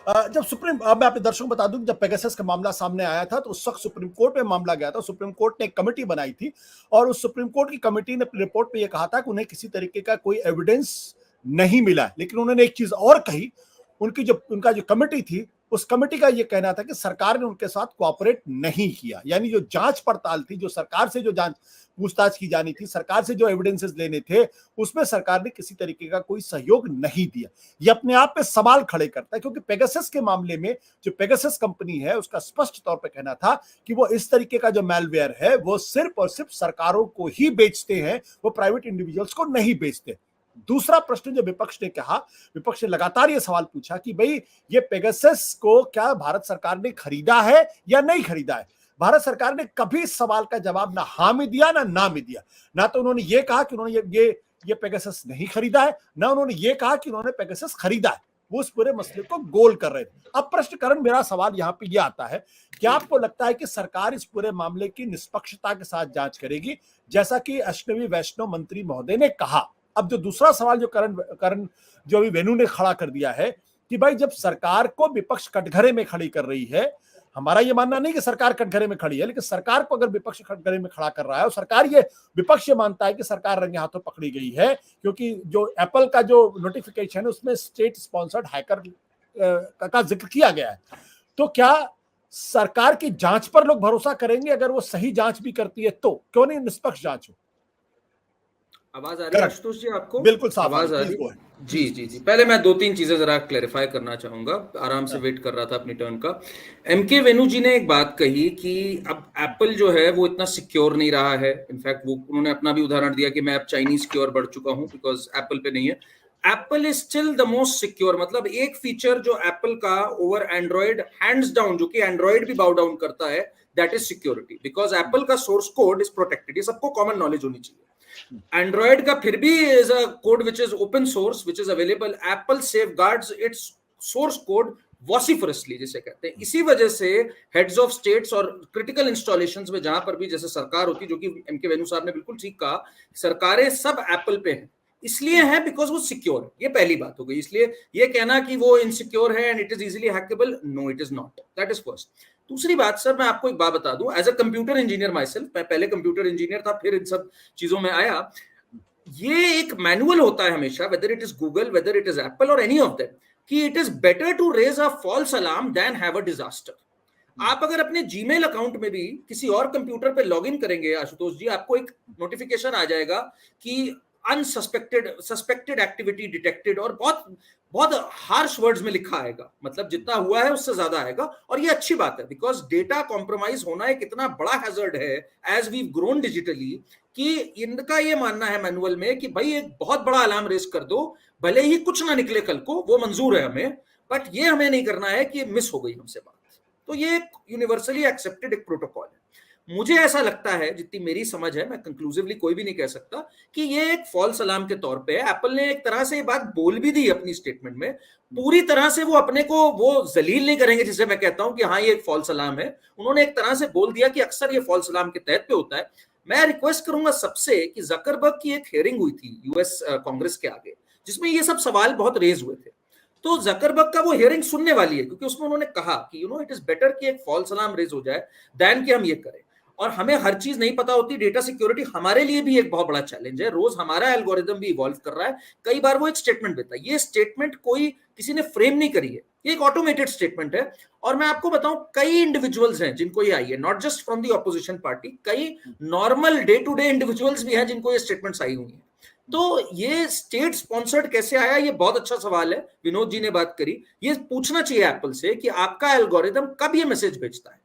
जब सुप्रीम मैं आपके दर्शकों को बता दूं, जब पेगासस का मामला सामने आया था तो उस वक्त सुप्रीम कोर्ट में मामला गया था। सुप्रीम कोर्ट ने एक कमेटी बनाई थी और उस सुप्रीम कोर्ट की कमेटी ने अपनी रिपोर्ट में यह कहा था कि उन्हें किसी तरीके का कोई एविडेंस नहीं मिला। लेकिन उन्होंने एक चीज और कही, उनका जो कमेटी थी, उस कमेटी का यह कहना था कि सरकार ने उनके साथ कोऑपरेट नहीं किया। यानी जो जांच पड़ताल थी, जो सरकार से जो जांच पूछताछ की जानी थी, सरकार से जो एविडेंसेस लेने थे, उसमें सरकार ने किसी तरीके का कोई सहयोग नहीं दिया। ये अपने आप में सवाल खड़े करता है, क्योंकि पेगासस के मामले में जो पेगासस कंपनी है उसका स्पष्ट तौर पे कहना था कि वो इस तरीके का जो मैलवेयर है वो सिर्फ और सिर्फ सरकारों को ही बेचते हैं, वो प्राइवेट इंडिविजुअल्स को नहीं बेचते। दूसरा प्रश्न जो विपक्ष ने कहा, विपक्ष ने लगातार ये सवाल पूछा कि भाई ये पेगासस को क्या भारत सरकार ने खरीदा है या नहीं खरीदा है। भारत सरकार ने कभी इस सवाल का जवाब ना हाँ में दिया ना में दिया। ना तो उन्होंने ये कहा कि उन्होंने ये पेगासस नहीं खरीदा है, ना उन्होंने ये कहा कि उन्होंने पेगासस खरीदा है। वो उस पूरे मसले को गोल कर रहे थे। अब प्रश्नकरण, मेरा सवाल यहाँ पे ये आता है, क्या आपको लगता है कि सरकार इस पूरे मामले की निष्पक्षता के साथ जांच करेगी, जैसा कि अश्विनी वैष्णव मंत्री महोदय ने कहा? अब जो दूसरा सवाल जो करण जो अभी वेणु ने खड़ा कर दिया है कि भाई जब सरकार को विपक्ष कटघरे में खड़ी कर रही है, हमारा ये मानना नहीं कि सरकार कटघरे में खड़ी है, लेकिन सरकार को अगर विपक्ष कटघरे में खड़ा कर रहा है और विपक्ष ये मानता है कि सरकार रंगे हाथों पकड़ी गई है, क्योंकि जो एप्पल का जो नोटिफिकेशन है उसमें स्टेट स्पॉन्सर्ड हैकर का जिक्र किया गया है, तो क्या सरकार की जांच पर लोग भरोसा करेंगे? अगर वो सही जांच भी करती है तो क्यों नहीं निष्पक्ष जांच हो? आवाज आ रही है आशुतोष जी आपको? बिल्कुल साफ आवाज आ रही है। जी जी जी, पहले मैं दो तीन चीजें जरा क्लेरिफाई करना चाहूंगा, आराम से वेट कर रहा था अपनी टर्न का। एमके वेणु जी ने एक बात कही कि अब एप्पल जो है वो इतना सिक्योर नहीं रहा है। इनफैक्ट वो उन्होंने अपना भी उदाहरण दिया कि मैं अब चाइनीज की ओर बढ़ चुका हूं बिकॉज एप्पल पे नहीं है। Apple is still the most secure. मतलब एक फीचर जो एप्पल का ओवर एंड्रॉइड हैंड्स डाउन, जो कि एंड्रॉइड भी बाउ डाउन करता है, that is security, because Apple का सोर्स कोड इज प्रोटेक्टेड। ये सबको कॉमन नॉलेज होनी चाहिए। एंड्रॉइड का फिर भी is a code which is open source, which is available. Apple safeguards its source code vociferously, जिसे कहते हैं। इसी वजह से हेड्स ऑफ स्टेट्स और क्रिटिकल इंस्टॉलेशंस में जहां पर भी जैसे सरकार होती, जो कि एमके वेणु साहब ने बिल्कुल ठीक कहा, सरकारें सब एप्पल पे हैं, इसलिए है बिकॉज वो सिक्योर है। ये पहली बात हो गई। इसलिए ये कहना कि वो इनसिक्योर है and it is easily hackable, no it is not. That is first. दूसरी बात सर, मैं आपको एक बात बता दूं, as a computer engineer myself, मैं पहले कंप्यूटर इंजीनियर था, फिर इन सब चीजों में आया। ये एक मैनुअल होता है हमेशा, whether it is Google, whether it is Apple और एनी ऑफ देम, कि it is better to raise a false alarm than have a disaster. आप अगर अपने जीमेल अकाउंट में भी किसी और कंप्यूटर पे लॉगिन करेंगे आशुतोष जी, आपको एक नोटिफिकेशन आ जाएगा कि सस्पेक्टेड एक्टिविटी डिटेक्टेड, और बहुत बहुत हार्श वर्ड्स में लिखा आएगा। मतलब जितना हुआ है उससे ज्यादा आएगा। और ये अच्छी बात है, बिकॉज डेटा कॉम्प्रोमाइज होना एक इतना बड़ा हैजर्ड है एज वी ग्रोन डिजिटली, कि इनका ये मानना है मैनुअल में कि भाई एक बहुत बड़ा अलार्म रेस कर दो, भले ही कुछ ना निकले कल को, वो मंजूर है हमें, बट ये हमें नहीं करना है कि मिस हो गई हमसे बात। तो ये एक यूनिवर्सली एक्सेप्टेड एक प्रोटोकॉल है। मुझे ऐसा लगता है, जितनी मेरी समझ है, मैं कंक्लूसिवली कोई भी नहीं कह सकता, कि ये एक फॉल्स अलार्म के तौर पे है। एप्पल ने एक तरह से ये बात बोल भी दी अपनी स्टेटमेंट में। पूरी तरह से वो अपने को वो जलील नहीं करेंगे, जिसे मैं कहता हूं कि हाँ ये फॉल्स अलार्म है। उन्होंने एक तरह से बोल दिया कि अक्सर ये फॉल्स अलार्म के तहत पे होता है। मैं रिक्वेस्ट करूंगा सबसे कि जकरबर्ग की एक हियरिंग हुई थी यूएस कांग्रेस के आगे, जिसमें ये सब सवाल बहुत रेज हुए थे। तो जकरबर्ग का वो हियरिंग सुनने वाली है, क्योंकि उसमें उन्होंने कहा कि इट इज बेटर कि एक फॉल्स अलार्म रेज हो जाए दैन कि हम ये करें। और हमें हर चीज नहीं पता होती। डेटा सिक्योरिटी हमारे लिए भी एक बहुत बड़ा चैलेंज है। रोज हमारा एल्गोरिदम भी इवॉल्व कर रहा है। कई बार वो एक स्टेटमेंट देता है, ये स्टेटमेंट कोई किसी ने फ्रेम नहीं करी है, ये एक ऑटोमेटेड स्टेटमेंट है। और मैं आपको बताऊं, कई इंडिविजुअल्स हैं जिनको ये आई है, not just from the opposition party, कई normal day to day individuals भी हैं जिनको ये स्टेटमेंट्स आई हुई है। तो ये स्टेट स्पॉन्सर्ड कैसे आया, ये बहुत अच्छा सवाल है। विनोद जी ने बात करी, ये पूछना चाहिए एप्पल से कि आपका एल्गोरिदम कब ये मैसेज भेजता है,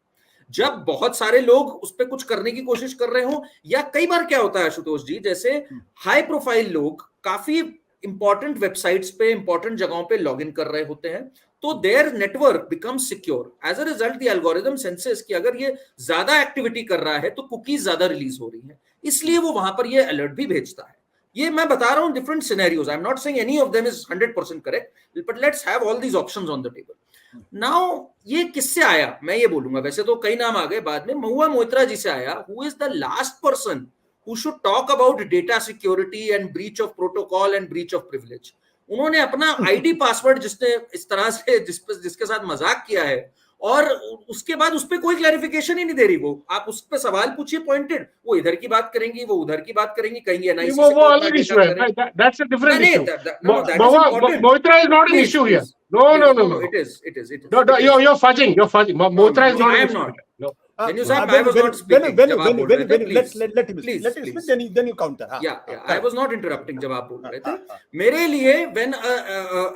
जब बहुत सारे लोग उस पर कुछ करने की कोशिश कर रहे हो, या कई बार क्या होता है आशुतोष जी, जैसे हाई प्रोफाइल लोग काफी इंपॉर्टेंट वेबसाइट्स पे, इंपॉर्टेंट जगहों पे लॉगिन कर रहे होते हैं, तो their network becomes secure. As a result the algorithm senses कि अगर ये ज्यादा एक्टिविटी कर रहा है तो कुकीज ज्यादा रिलीज हो रही है, इसलिए वो वहां पर ये अलर्ट भी भेजता है। ये मैं बता रहा हूं different scenarios, I am not saying any of them is 100% correct, but let's have all these options on the table. Now ये किससे आया मैं ये बोलूंगा, वैसे तो कई नाम आ गए बाद में, महुआ मोइत्रा जी से आया, who is the last person who should talk about data security and breach of protocol and breach of privilege. उन्होंने अपना आईडी पासवर्ड जिसने इस तरह से जिसके साथ मजाक किया है, और उसके बाद उस पर कोई क्लैरिफिकेशन ही नहीं दे रही वो। आप उस पर सवाल पूछिए पॉइंटेड, वो इधर की बात करेंगी, वो उधर की बात करेंगी, कहेंगे एनआईसी से वो अलग इशू है, that's a different issue. Moitra is not an issue here, no, it is no, you're fudging, Moitra is not I an am issue. not. No. Venu sahab, I was not speaking jab aap bol rahe the, please let him please speak, then you counter. yeah I was not interrupting jab aap bol rahe the. मेरे लिए when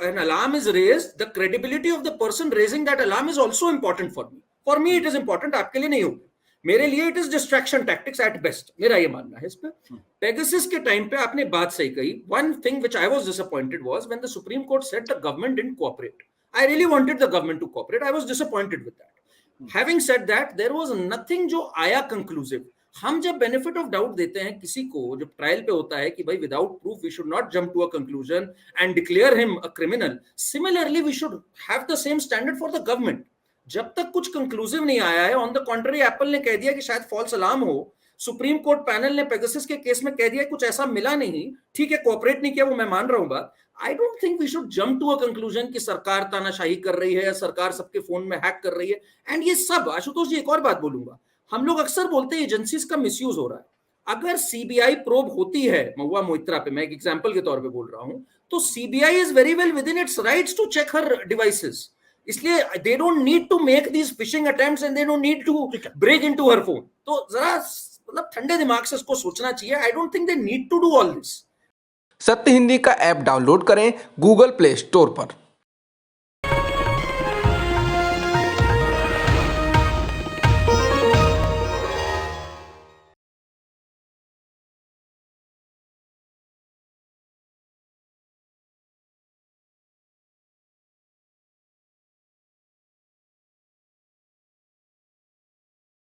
an alarm is raised, the credibility of the person raising that alarm is also important for me it is important, आपके लिए नहीं होगा। मेरे लिए it is distraction tactics at best, मेरा ये मानना है इस पे। Pegasus के टाइम पे आपने बात सही कही। One thing which I was disappointed was when the Supreme Court said the government didn't cooperate. I really wanted the government to cooperate. I was disappointed with that. Having said that, there was nothing जो आया conclusive। हम जब benefit of doubt देते हैं किसी को, जब trial पे होता है कि भाई without proof we should not jump to a conclusion and declare him a criminal. Similarly, we should have the same standard for the government. जब तक कुछ कंक्लूसिव नहीं आया है, ऑन द कॉन्ट्ररी एप्पल ने कह दिया कि शायद फॉल्स अलार्म हो, सुप्रीम कोर्ट पैनल ने पेगासस के केस में कह दिया कुछ ऐसा मिला नहीं, ठीक है कोऑपरेट नहीं किया, वो मैं मान रहा हूं बात। I don't think we should jump to a conclusion कि सरकार तानाशाही कर रही है या सरकार सबके फोन में हैक कर रही है। एंड ये सब, आशुतोष जी एक और बात बोलूंगा, हम लोग अक्सर बोलते हैं एजेंसीज का मिसयूज हो रहा है। अगर सीबीआई प्रोब होती है महुआ मोइत्रा पे, मैं एक एग्जांपल के तौर पे बोल रहा हूं, तो CBI is very well within its rights to check हर डिवाइसेस, इसलिए they don't need to make these phishing attempts and they don't need to break into हर फोन। तो जरा मतलब ठंडे दिमाग से इसको सोचना चाहिए। I don't think they need to do all this. Satya Hindi का ऐप डाउनलोड करें गूगल प्ले स्टोर पर।